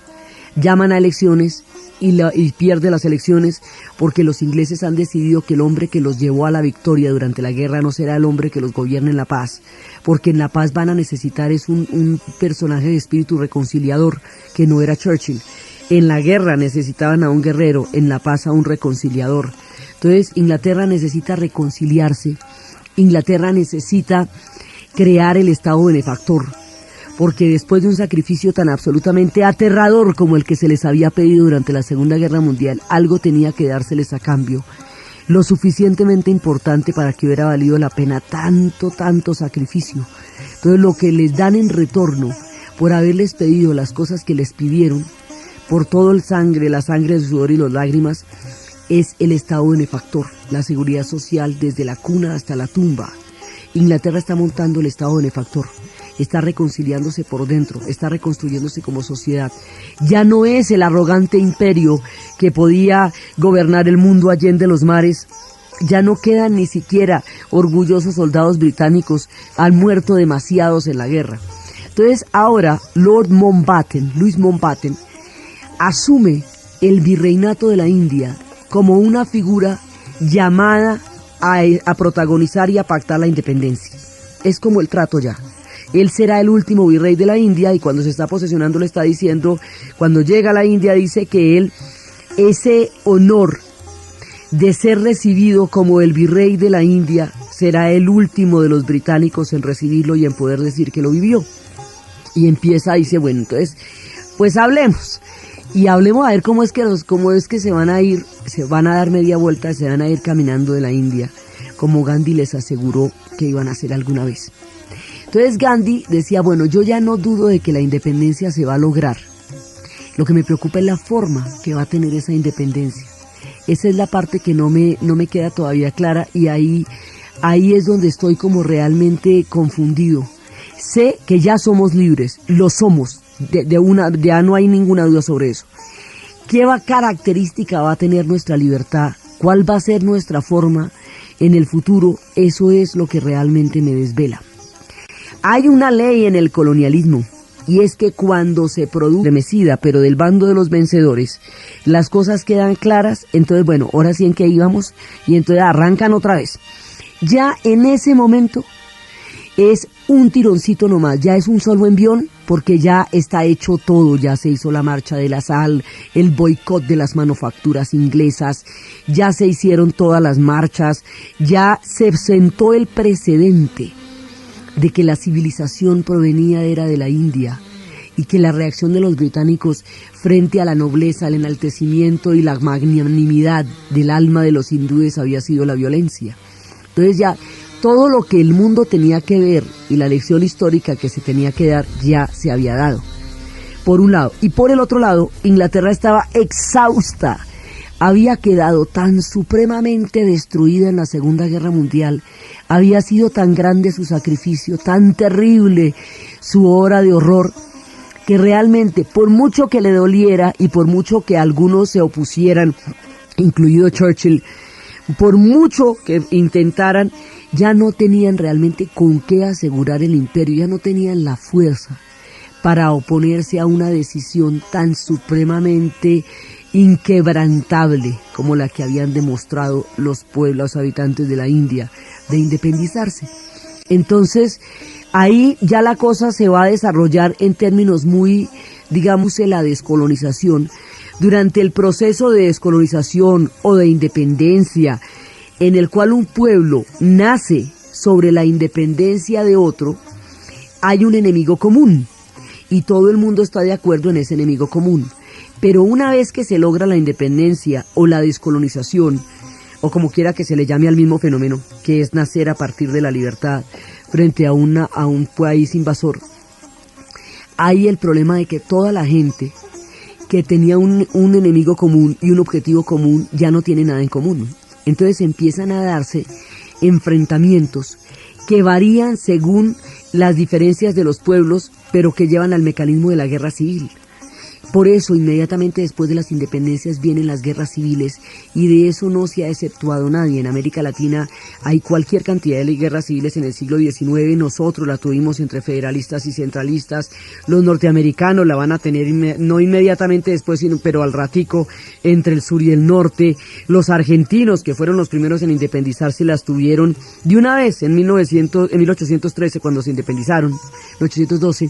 llaman a elecciones y pierde las elecciones porque los ingleses han decidido que el hombre que los llevó a la victoria durante la guerra no será el hombre que los gobierne en la paz, porque en la paz van a necesitar es un personaje de espíritu reconciliador que no era Churchill. En la guerra necesitaban a un guerrero, en la paz a un reconciliador. Entonces Inglaterra necesita reconciliarse, Inglaterra necesita crear el Estado benefactor, porque después de un sacrificio tan absolutamente aterrador como el que se les había pedido durante la Segunda Guerra Mundial, algo tenía que dárseles a cambio, lo suficientemente importante para que hubiera valido la pena tanto sacrificio. Entonces lo que les dan en retorno por haberles pedido las cosas que les pidieron, por todo la sangre, el sudor y las lágrimas, es el Estado benefactor, la seguridad social desde la cuna hasta la tumba. Inglaterra está montando el Estado benefactor. Está reconciliándose por dentro, está reconstruyéndose como sociedad. Ya no es el arrogante imperio que podía gobernar el mundo allende los mares. Ya no quedan ni siquiera orgullosos soldados británicos, han muerto demasiados en la guerra. Entonces ahora Luis Mountbatten, asume el virreinato de la India como una figura llamada a protagonizar y a pactar la independencia. Es como el trato ya. Él será el último virrey de la India y cuando se está posesionando le está diciendo, cuando llega a la India dice que él, ese honor de ser recibido como el virrey de la India, será el último de los británicos en recibirlo y en poder decir que lo vivió. Y empieza, dice, bueno, entonces, pues hablemos. Y hablemos a ver cómo es que se van a dar media vuelta, se van a ir caminando de la India, como Gandhi les aseguró que iban a hacer alguna vez. Entonces Gandhi decía, bueno, yo ya no dudo de que la independencia se va a lograr. Lo que me preocupa es la forma que va a tener esa independencia. Esa es la parte que no me queda todavía clara y ahí es donde estoy como realmente confundido. Sé que ya somos libres, lo somos, ya no hay ninguna duda sobre eso. ¿Qué característica va a tener nuestra libertad? ¿Cuál va a ser nuestra forma en el futuro? Eso es lo que realmente me desvela. Hay una ley en el colonialismo y es que cuando se produce remecida, pero del bando de los vencedores, las cosas quedan claras, entonces bueno, ahora sí en que íbamos y entonces arrancan otra vez. Ya en ese momento es un tironcito nomás, ya es un solo envión porque ya está hecho todo, ya se hizo la marcha de la sal, el boicot de las manufacturas inglesas, ya se hicieron todas las marchas, ya se sentó el precedente de que la civilización era de la India y que la reacción de los británicos frente a la nobleza, el enaltecimiento y la magnanimidad del alma de los hindúes había sido la violencia. Entonces ya todo lo que el mundo tenía que ver y la lección histórica que se tenía que dar ya se había dado. por un lado. Y por el otro lado, Inglaterra estaba exhausta. Había quedado tan supremamente destruida en la Segunda Guerra Mundial, había sido tan grande su sacrificio, tan terrible su hora de horror, que realmente, por mucho que le doliera y por mucho que algunos se opusieran, incluido Churchill, por mucho que intentaran, ya no tenían realmente con qué asegurar el imperio, ya no tenían la fuerza para oponerse a una decisión tan supremamente inquebrantable como la que habían demostrado los pueblos habitantes de la India de independizarse. Entonces, ahí ya la cosa se va a desarrollar en términos muy, digamos, de la descolonización. Durante el proceso de descolonización o de independencia, en el cual un pueblo nace sobre la independencia de otro, hay un enemigo común y todo el mundo está de acuerdo en ese enemigo común. Pero una vez que se logra la independencia o la descolonización, o como quiera que se le llame al mismo fenómeno, que es nacer a partir de la libertad frente a un país invasor, hay el problema de que toda la gente que tenía un enemigo común y un objetivo común ya no tiene nada en común. Entonces empiezan a darse enfrentamientos que varían según las diferencias de los pueblos, pero que llevan al mecanismo de la guerra civil. Por eso, inmediatamente después de las independencias vienen las guerras civiles, y de eso no se ha exceptuado nadie. En América Latina hay cualquier cantidad de guerras civiles en el siglo XIX, nosotros la tuvimos entre federalistas y centralistas, los norteamericanos la van a tener no inmediatamente después, pero al ratico, entre el sur y el norte, los argentinos, que fueron los primeros en independizarse, las tuvieron de una vez en 1813, cuando se independizaron, 1812,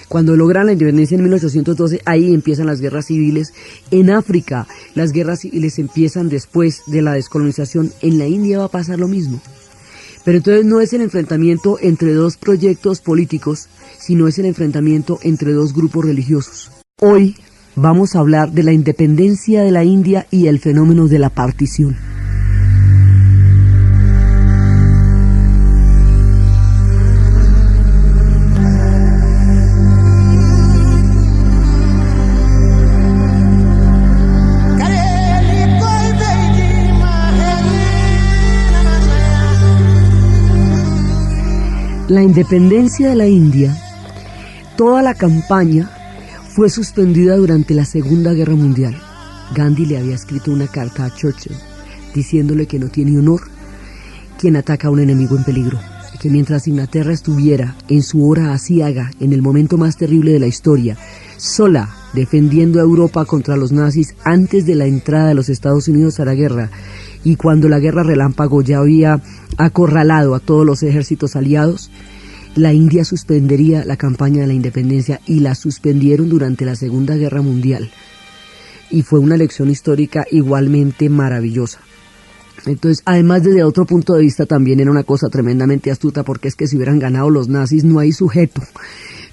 cuando logran la independencia en 1812, ahí empiezan las guerras civiles. En África, las guerras civiles empiezan después de la descolonización. En la India va a pasar lo mismo. Pero entonces no es el enfrentamiento entre dos proyectos políticos, sino es el enfrentamiento entre dos grupos religiosos. Hoy vamos a hablar de la independencia de la India y el fenómeno de la partición. La independencia de la India, toda la campaña fue suspendida durante la Segunda Guerra Mundial. Gandhi le había escrito una carta a Churchill diciéndole que no tiene honor quien ataca a un enemigo en peligro, que mientras Inglaterra estuviera en su hora aciaga, en el momento más terrible de la historia, sola defendiendo a Europa contra los nazis antes de la entrada de los Estados Unidos a la guerra, y cuando la guerra relámpago ya había acorralado a todos los ejércitos aliados, la India suspendería la campaña de la independencia, y la suspendieron durante la Segunda Guerra Mundial. Y fue una lección histórica igualmente maravillosa. Entonces, además desde otro punto de vista también era una cosa tremendamente astuta, porque es que si hubieran ganado los nazis no hay sujeto.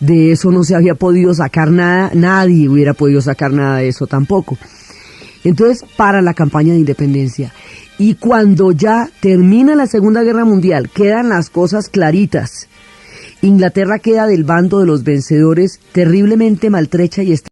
De eso no se había podido sacar nada, nadie hubiera podido sacar nada de eso tampoco. Entonces, para la campaña de independencia. Y cuando ya termina la Segunda Guerra Mundial, quedan las cosas claritas. Inglaterra queda del bando de los vencedores, terriblemente maltrecha y